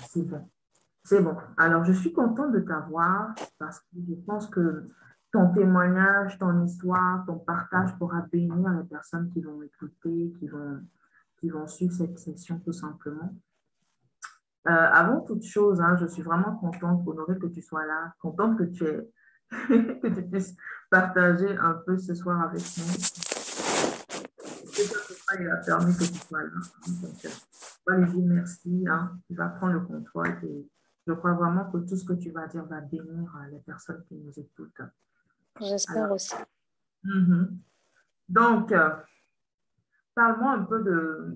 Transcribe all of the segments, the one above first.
C'est bon. C'est bon. Alors, je suis contente de t'avoir parce que je pense que ton témoignage, ton histoire, ton partage pourra bénir les personnes qui vont écouter, qui vont suivre cette session tout simplement. Avant toute chose, hein, je suis vraiment contente, honorée que tu sois là, contente que que tu puisses partager un peu ce soir avec nous. Que toi, papa, il a permis que tu sois là. Donc, on va lui dire merci, hein. Tu vas prendre le contrôle et je crois vraiment que tout ce que tu vas dire va bénir les personnes qui nous écoutent. J'espère Alors, aussi. mhm. Donc, parle-moi un peu de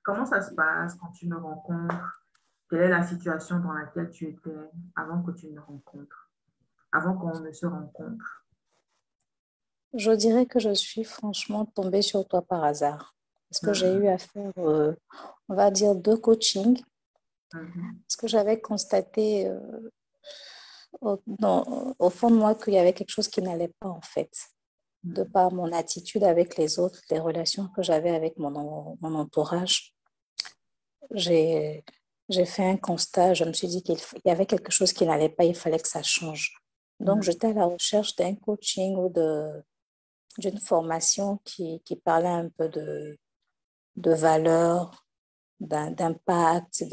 comment ça se passe quand tu me rencontres. Quelle est la situation dans laquelle tu étais avant que tu me rencontres, avant qu'on ne se rencontre? Je dirais que je suis franchement tombée sur toi par hasard. Parce que j'ai eu Mhm, à faire, on va dire, deux coachings. mhm, Parce que j'avais constaté au fond de moi qu'il y avait quelque chose qui n'allait pas en fait. De mhm, par mon attitude avec les autres, les relations que j'avais avec mon entourage, j'ai, j'ai fait un constat. Je me suis dit qu'il y avait quelque chose qui n'allait pas, il fallait que ça change. Donc, mhm, j'étais à la recherche d'un coaching ou d'une formation qui parlait un peu de valeur, d'impact,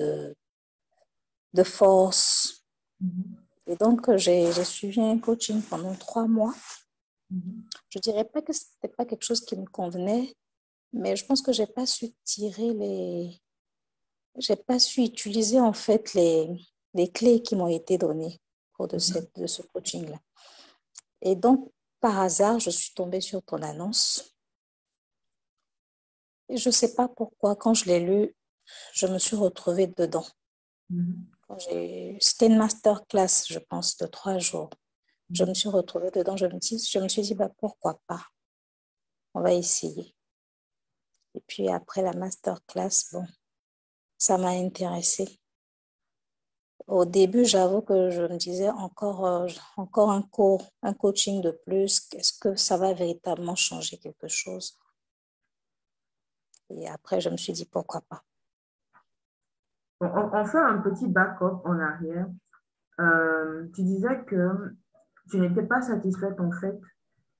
de force. mhm, Et donc, j'ai suivi un coaching pendant 3 mois. mhm, Je dirais pas que c'était pas quelque chose qui me convenait, mais je pense que j'ai pas su utiliser en fait les clés qui m'ont été données pour mhm, de ce coaching-là. Et donc, par hasard, je suis tombée sur ton annonce. Et je sais pas pourquoi, quand je l'ai lu, je me suis retrouvée dedans. mhm, C'était une masterclass, je pense, de 3 jours. Je me mhm. suis retrouvée dedans. Je me suis dit, bah, pourquoi pas? On va essayer. Et puis après la masterclass, bon, ça m'a intéressée. Au début, j'avoue que je me disais encore un cours, un coaching de plus. Est-ce que ça va véritablement changer quelque chose? Et après, je me suis dit, pourquoi pas? Bon, on fait un petit back-up en arrière. Tu disais que tu n'étais pas satisfaite en fait.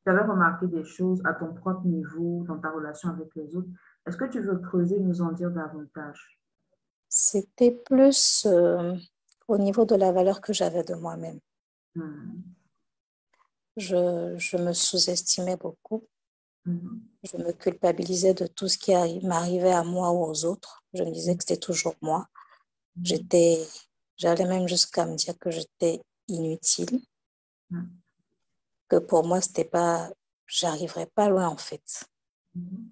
Tu avais remarqué des choses à ton propre niveau, dans ta relation avec les autres. Est-ce que tu veux creuser, nous en dire davantage? C'était plus au niveau de la valeur que j'avais de moi-même. Mhm, Je me sous-estimais beaucoup. mhm, Je me culpabilisais de tout ce qui m'arrivait à moi ou aux autres. Je me disais que c'était toujours moi. mhm, J'étais, J'allais même jusqu'à me dire que j'étais inutile, mhm, que pour moi, c'était pas, j'arriverais pas loin en fait. mhm,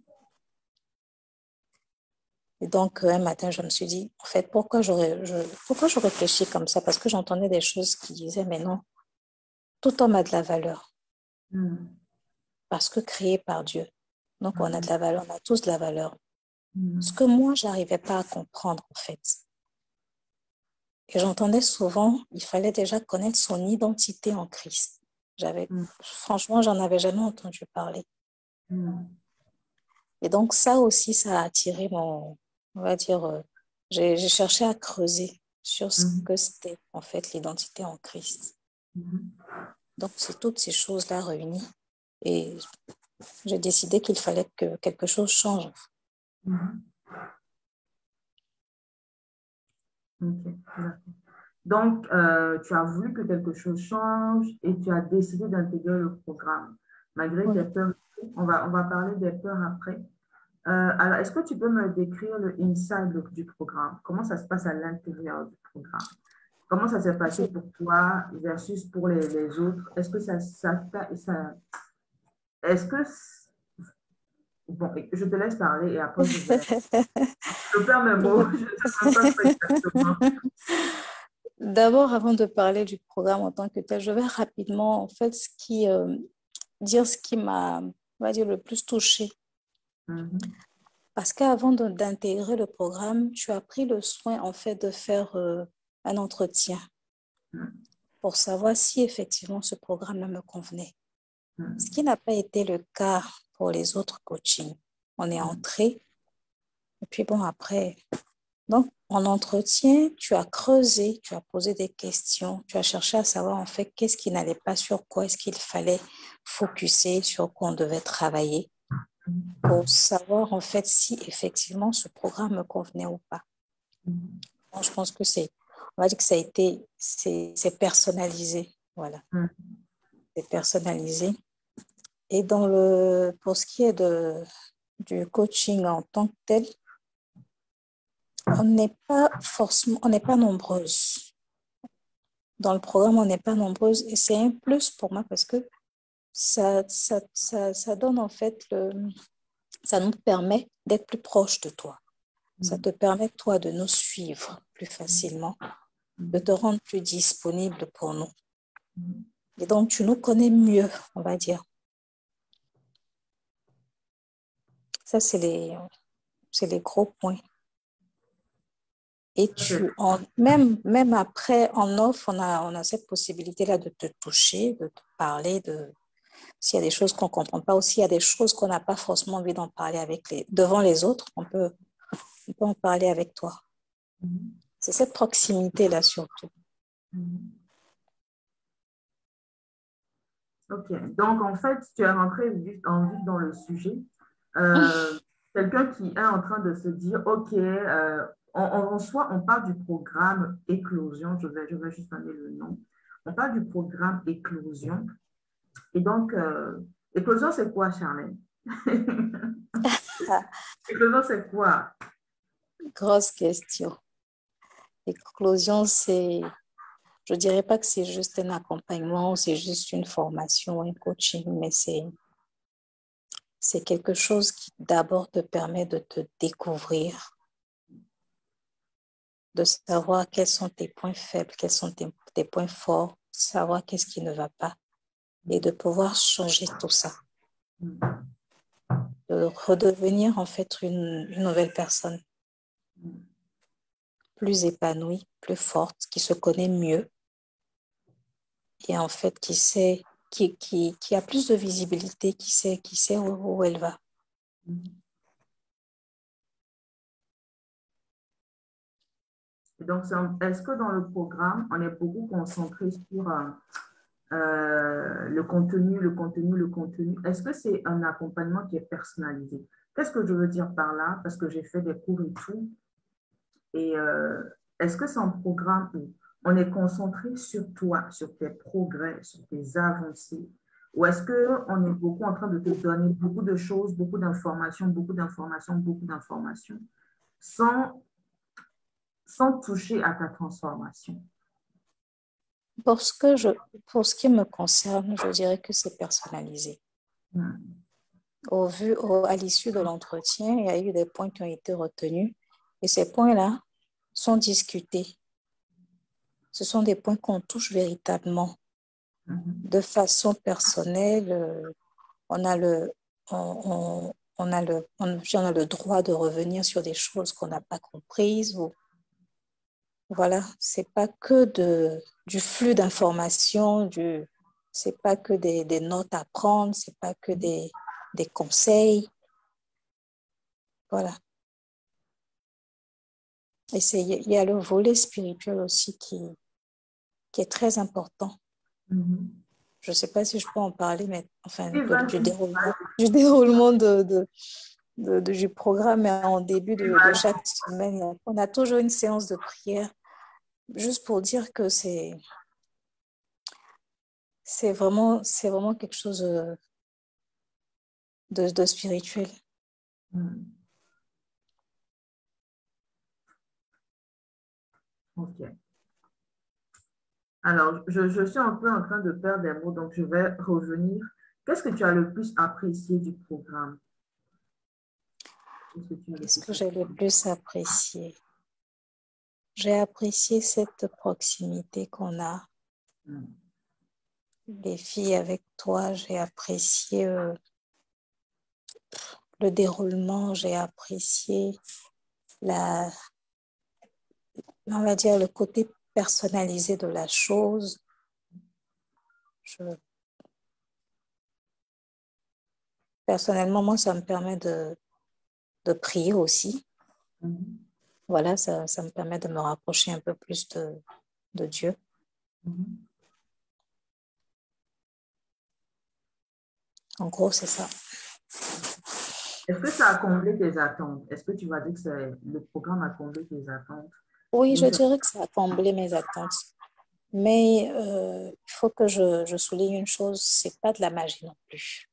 Et donc, un matin, je me suis dit, en fait, pourquoi je réfléchis comme ça? Parce que j'entendais des choses qui disaient, mais non, tout homme a de la valeur, mhm, parce que créé par Dieu. Donc, on a de mhm, la valeur, on a tous de la valeur. Ce mhm, que moi, j'arrivais pas à comprendre, en fait. Et j'entendais souvent, il fallait déjà connaître son identité en Christ. Franchement, j'en avais jamais entendu parler. mhm, Et donc, ça aussi, ça a attiré on va dire, j'ai cherché à creuser sur ce mhm, que c'était, en fait, l'identité en Christ. mhm, Donc, c'est toutes ces choses-là réunies. Et j'ai décidé qu'il fallait que quelque chose change. mhm. Ok, d'accord. Donc, tu as voulu que quelque chose change et tu as décidé d'intégrer le programme, malgré tes Oui. peurs. On va parler des peurs après. Alors, est-ce que tu peux me décrire le inside du programme? Comment ça se passe à l'intérieur du programme? Comment ça s'est passé pour toi versus pour les autres? Est-ce que est-ce que, bon, je te laisse parler et après je perds mes mots, je ne sais même pas trop exactement. D'abord, avant de parler du programme en tant que tel, je vais rapidement, en fait, dire ce qui m'a, on va dire, le plus touché. Mhm, Parce qu'avant d'intégrer le programme, tu as pris le soin, en fait, de faire un entretien mhm, pour savoir si effectivement ce programme me convenait. Ce mhm, qui n'a pas été le cas pour les autres coachings. On est mhm, entré, et puis bon, après, Donc, en entretien, tu as creusé, tu as posé des questions, tu as cherché à savoir en fait qu'est-ce qui n'allait pas, sur quoi est-ce qu'il fallait focuser, sur quoi on devait travailler pour savoir en fait si effectivement ce programme me convenait ou pas. Donc, je pense que on va dire que ça a été, c'est personnalisé, voilà, c'est personnalisé. Et pour ce qui est du coaching en tant que tel, on n'est pas forcément, on n'est pas nombreuses. Dans le programme, on n'est pas nombreuses et c'est un plus pour moi parce que ça donne en fait, ça nous permet d'être plus proche de toi. Ça te permet, toi, de nous suivre plus facilement, de te rendre plus disponible pour nous. Et donc, tu nous connais mieux, on va dire. Ça, c'est les gros points. Et même après, en offre, on a cette possibilité-là de te toucher, de te parler, s'il y a des choses qu'on ne comprend pas ou s'il y a des choses qu'on n'a pas forcément envie d'en parler devant les autres, on peut en parler avec toi. C'est cette proximité-là surtout. Ok, donc en fait, tu es rentré vite dans le sujet. Quelqu'un qui est en train de se dire, ok, en soi, on parle du programme Éclosion, je vais juste donner le nom. On parle du programme Éclosion. Et donc, Éclosion, c'est quoi, Charlène? Éclosion, c'est quoi? Grosse question. Éclosion, je ne dirais pas que c'est juste un accompagnement ou c'est juste une formation, un coaching, mais c'est quelque chose qui d'abord te permet de te découvrir, de savoir quels sont tes points faibles, quels sont tes points forts, savoir qu'est-ce qui ne va pas et de pouvoir changer tout ça. De redevenir en fait une nouvelle personne, plus épanouie, plus forte, qui se connaît mieux et en fait qui sait, qui a plus de visibilité, qui sait où elle va. Et donc, est-ce que dans le programme, on est beaucoup concentré sur le contenu, le contenu, le contenu? Est-ce que c'est un accompagnement qui est personnalisé? Qu'est-ce que je veux dire par là? Parce que j'ai fait des cours et tout. Et est-ce que c'est un programme où on est concentré sur toi, sur tes progrès, sur tes avancées? Ou est-ce qu'on est beaucoup en train de te donner beaucoup de choses, beaucoup d'informations, beaucoup d'informations, beaucoup d'informations, sans, sans toucher à ta transformation? Pour ce qui me concerne, je dirais que c'est personnalisé. À l'issue de l'entretien, il y a eu des points qui ont été retenus et ces points-là sont discutés. Ce sont des points qu'on touche véritablement de façon personnelle. On a le droit de revenir sur des choses qu'on n'a pas comprises. Voilà, c'est pas que du flux d'informations, c'est pas que des notes à prendre, c'est pas que des conseils. Voilà. Et il y a le volet spirituel aussi qui est très important. Je ne sais pas si je peux en parler, mais enfin, du déroulement du programme, mais en début de chaque semaine, on a toujours une séance de prière, juste pour dire que c'est vraiment quelque chose de spirituel. Ok. Alors, je suis un peu en train de perdre des mots, donc je vais revenir. Qu'est-ce que tu as le plus apprécié du programme? Qu'est-ce que j'ai le plus apprécié? J'ai apprécié cette proximité qu'on a. Les filles avec toi, j'ai apprécié le déroulement, j'ai apprécié on va dire le côté personnalisé de la chose. Personnellement, moi, ça me permet de prier aussi. Voilà, ça me permet de me rapprocher un peu plus de Dieu. Mhm. En gros, c'est ça. Est-ce que ça a comblé tes attentes? Est-ce que tu vas dire que le programme a comblé tes attentes? Oui, je D'une certaine- dirais que ça a comblé mes attentes. Mais il faut que je souligne une chose, c'est pas de la magie non plus.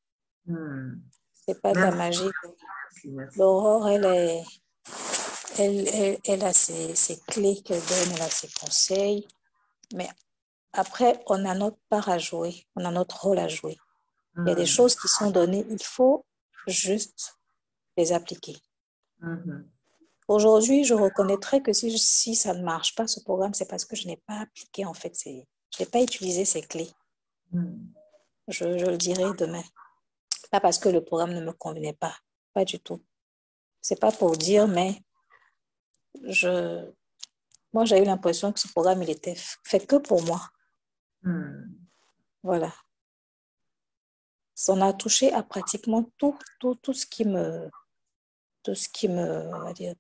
Hmm. C'est pas de la Merci, magie. merci, merci. L'aurore, elle a ses clés qu'elle donne, elle a ses conseils. Mais après, on a notre part à jouer, on a notre rôle à jouer. Il y a des Hmm. choses qui sont données, il faut juste les appliquer. Mhm. Aujourd'hui, je reconnaîtrais que si ça ne marche pas, ce programme, c'est parce que je n'ai pas appliqué, en fait, je n'ai pas utilisé ces clés. Hmm. Je le dirai demain. Pas parce que le programme ne me convenait pas, pas du tout. C'est pas pour dire, mais je, moi, j'ai eu l'impression que ce programme, il était fait que pour moi. Hmm. Voilà. On a touché à pratiquement tout tout ce qui me, on va dire,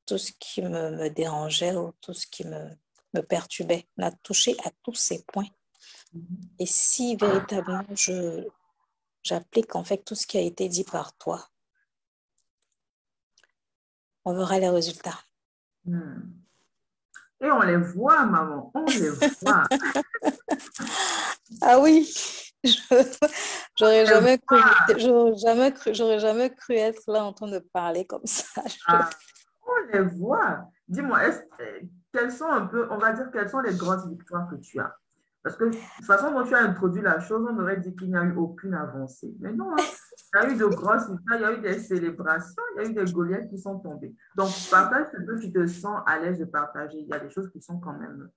tout ce qui me dérangeait ou tout ce qui me perturbait. On a touché à tous ces points. Mhm. Et si véritablement j'applique en fait tout ce qui a été dit par toi, on verra les résultats. Hmm. Et on les voit, maman, on les voit. Ah oui, j'aurais On les jamais cru, voit. j'aurais jamais cru être là en train de parler comme ça. Ah, on les voit. Dis-moi, quelles sont un peu, on va dire, quelles sont les grosses victoires que tu as? Parce que de toute façon, quand tu as introduit la chose, on aurait dit qu'il n'y a eu aucune avancée. Mais non, hein. Il y a eu de grosses victoires, il y a eu des célébrations, il y a eu des Goliaths qui sont tombés. Donc, partage ce que tu te sens à l'aise de partager. Il y a des choses qui sont quand même,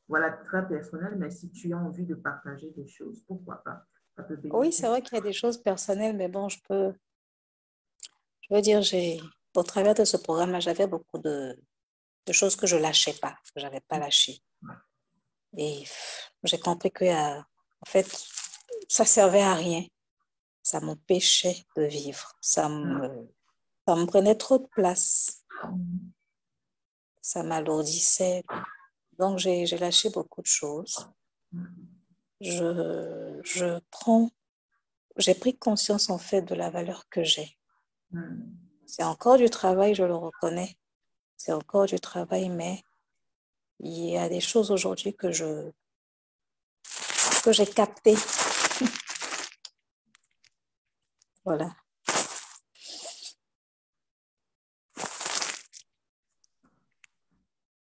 voilà, très personnelles, mais si tu as envie de partager des choses, pourquoi pas? Ça peut Oui, c'est bénéficier. vrai qu'il y a des choses personnelles, mais bon, je veux dire, au travers de ce programme-là, j'avais beaucoup de choses que je lâchais pas, que j'avais pas lâché. Et j'ai compris que, en fait, ça servait à rien. Ça m'empêchait de vivre. Ça me prenait trop de place. Ça m'alourdissait. Donc, j'ai lâché beaucoup de choses. Je prends, j'ai pris conscience, en fait, de la valeur que j'ai. C'est encore du travail, je le reconnais. C'est encore du travail, mais il y a des choses aujourd'hui que j'ai captées. Voilà.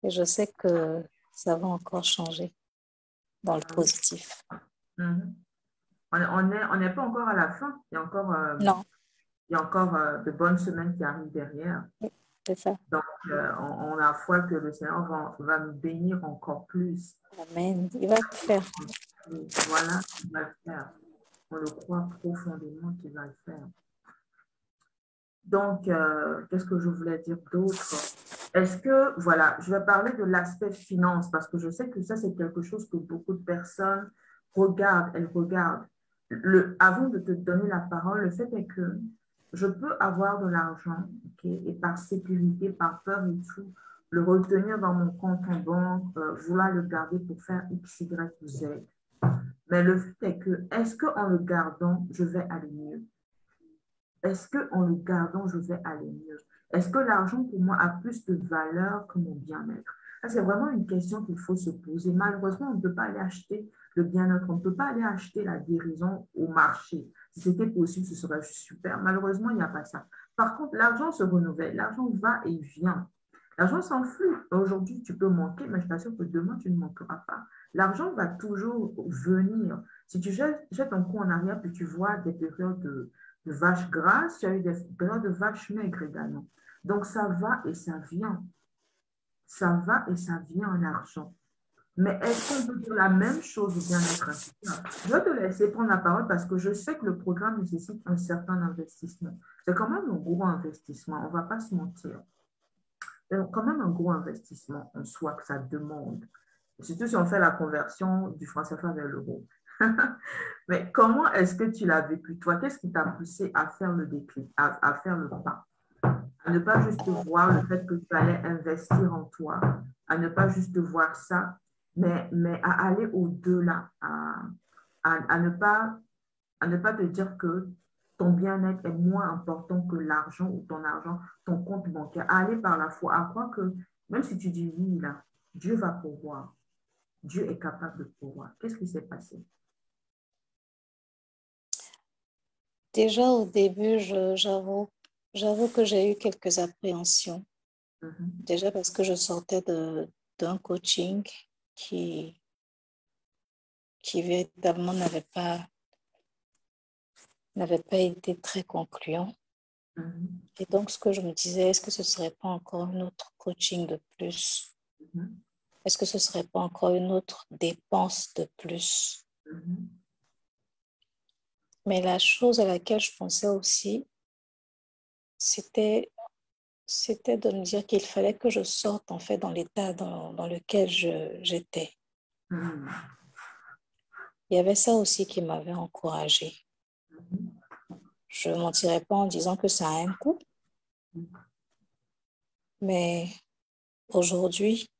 Et je sais que ça va encore changer dans le positif. Mhm. On n'est pas encore à la fin. Non, Il y a encore de bonnes semaines qui arrivent derrière. c'est ça. Donc, on a foi que le Seigneur va nous bénir encore plus. Amen. Il va le faire. Et voilà, il va le faire. On le croit profondément qu'il va le faire. Donc, qu'est-ce que je voulais dire d'autre? Est-ce que, voilà, je vais parler de l'aspect finance parce que je sais que ça, c'est quelque chose que beaucoup de personnes regardent, elles regardent. Avant de te donner la parole, le fait est que je peux avoir de l'argent, ok, et par sécurité, par peur et tout, le retenir dans mon compte en banque, vouloir le garder pour faire X, Y ou Z. Mais le fait est que, est-ce qu'en le gardant, je vais aller mieux? Est-ce qu'en le gardant, je vais aller mieux? Est-ce que l'argent pour moi a plus de valeur que mon bien-être? C'est vraiment une question qu'il faut se poser. Malheureusement, on ne peut pas aller acheter le bien-être, on ne peut pas aller acheter la guérison au marché. Si c'était possible, ce serait super. Malheureusement, il n'y a pas ça. Par contre, l'argent se renouvelle, l'argent va et vient. L'argent s'enflue. Aujourd'hui, tu peux manquer, mais je t'assure que demain, tu ne manqueras pas. L'argent va toujours venir. Si tu jettes un coup en arrière, puis tu vois des périodes de vaches grasses, tu as eu des périodes de vaches maigres également. Donc, ça va et ça vient. Ça va et ça vient en argent. Mais est-ce qu'on peut dire la même chose au bien-être intérieur? Je vais te laisser prendre la parole parce que je sais que le programme nécessite un certain investissement. C'est quand même un gros investissement, on ne va pas se mentir. C'est quand même un gros investissement en soi que ça demande. Surtout si on fait la conversion du franc CFA vers l'euro. Mais comment est-ce que tu l'as vécu, toi? Qu'est-ce qui t'a poussé à faire le déclic, à faire le pas? À ne pas juste voir le fait que tu allais investir en toi, à ne pas juste voir ça, mais à aller au-delà, à ne pas te dire que ton bien-être est moins important que l'argent ou ton argent, ton compte bancaire. À aller par la foi, à croire que même si tu dis oui, là, Dieu va pourvoir. Dieu est capable de pourvoir. Qu'est-ce qui s'est passé? Déjà au début, j'avoue que j'ai eu quelques appréhensions. Mhm, Déjà parce que je sortais d'un coaching qui, qui véritablement n'avait pas été très concluant. mhm, Et donc, ce que je me disais, est-ce que ce ne serait pas encore un autre coaching de plus? mhm, Est-ce que ce ne serait pas encore une autre dépense de plus? mhm, Mais la chose à laquelle je pensais aussi, c'était, c'était de me dire qu'il fallait que je sorte en fait dans l'état dans lequel j'étais. mhm, Il y avait ça aussi qui m'avait encouragée. Je ne mentirais pas en disant que ça a un coût, mais aujourd'hui,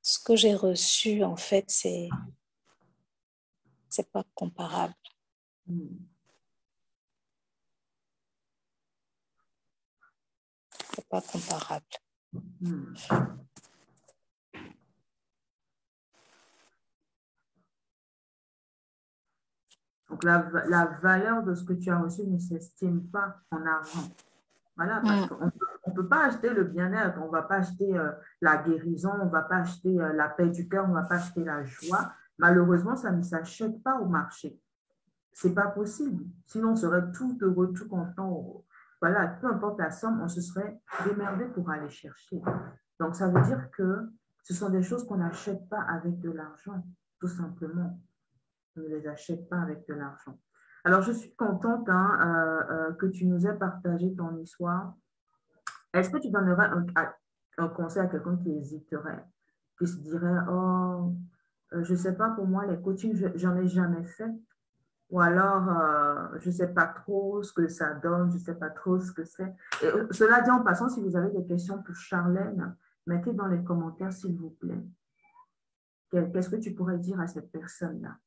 ce que j'ai reçu, en fait, c'est pas comparable. mhm, C'est pas comparable. mhm. Donc, la valeur de ce que tu as reçu ne s'estime pas en argent. Voilà, parce Mm. qu'on ne peut pas acheter le bien-être, on ne va pas acheter la guérison, on ne va pas acheter la paix du cœur, on ne va pas acheter la joie. Malheureusement, ça ne s'achète pas au marché. C'est pas possible. Sinon, on serait tout heureux, tout content. Voilà, peu importe la somme, on se serait démerdé pour aller chercher. Donc, ça veut dire que ce sont des choses qu'on n'achète pas avec de l'argent, tout simplement. On ne les achète pas avec de l'argent. Alors, je suis contente hein, que tu nous aies partagé ton histoire. Est-ce que tu donnerais un conseil à quelqu'un qui hésiterait, qui se dirait, oh, je ne sais pas, pour moi, les coachings, j'en ai jamais fait. Ou alors, je ne sais pas trop ce que ça donne, je ne sais pas trop ce que c'est. Et cela dit en passant, si vous avez des questions pour Charlène, mettez dans les commentaires, s'il vous plaît. Qu'est-ce que tu pourrais dire à cette personne-là?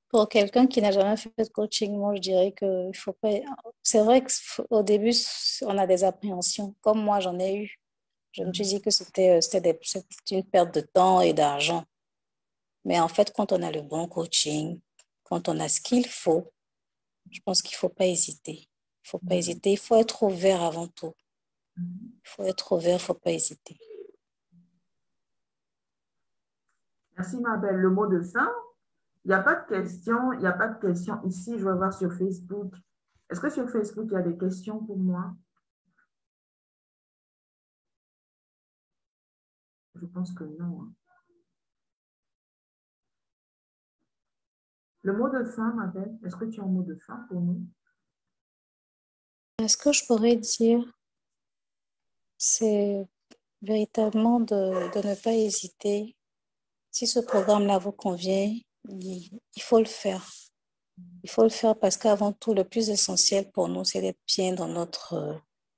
Pour quelqu'un qui n'a jamais fait de coaching, moi, je dirais que il faut pas. C'est vrai qu'au début, on a des appréhensions. Comme moi, j'en ai eu. Je me suis dit que c'était une perte de temps et d'argent. Mais en fait, quand on a le bon coaching, quand on a ce qu'il faut, je pense qu'il ne faut pas hésiter. Il ne faut pas hésiter. Il faut être ouvert avant tout. Il faut être ouvert, il ne faut pas hésiter. Merci, ma belle. Le mot de fin? Il n'y a pas de questions, il n'y a pas de questions ici. Je vais voir sur Facebook. Est-ce que sur Facebook, il y a des questions pour moi? Je pense que non, hein. Le mot de fin, ma belle, est-ce que tu as un mot de fin pour nous? Ce que je pourrais dire, c'est véritablement de ne pas hésiter. Si ce programme-là vous convient, il faut le faire. Il faut le faire parce qu'avant tout, le plus essentiel pour nous, c'est d'être bien dans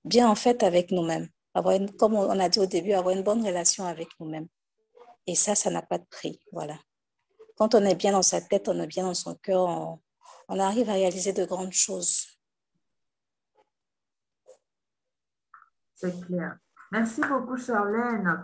bien en fait avec nous-mêmes. Comme on a dit au début, avoir une bonne relation avec nous-mêmes. Et ça n'a pas de prix. Voilà. Quand on est bien dans sa tête, on est bien dans son cœur, on arrive à réaliser de grandes choses. C'est clair. Merci beaucoup, Charlène.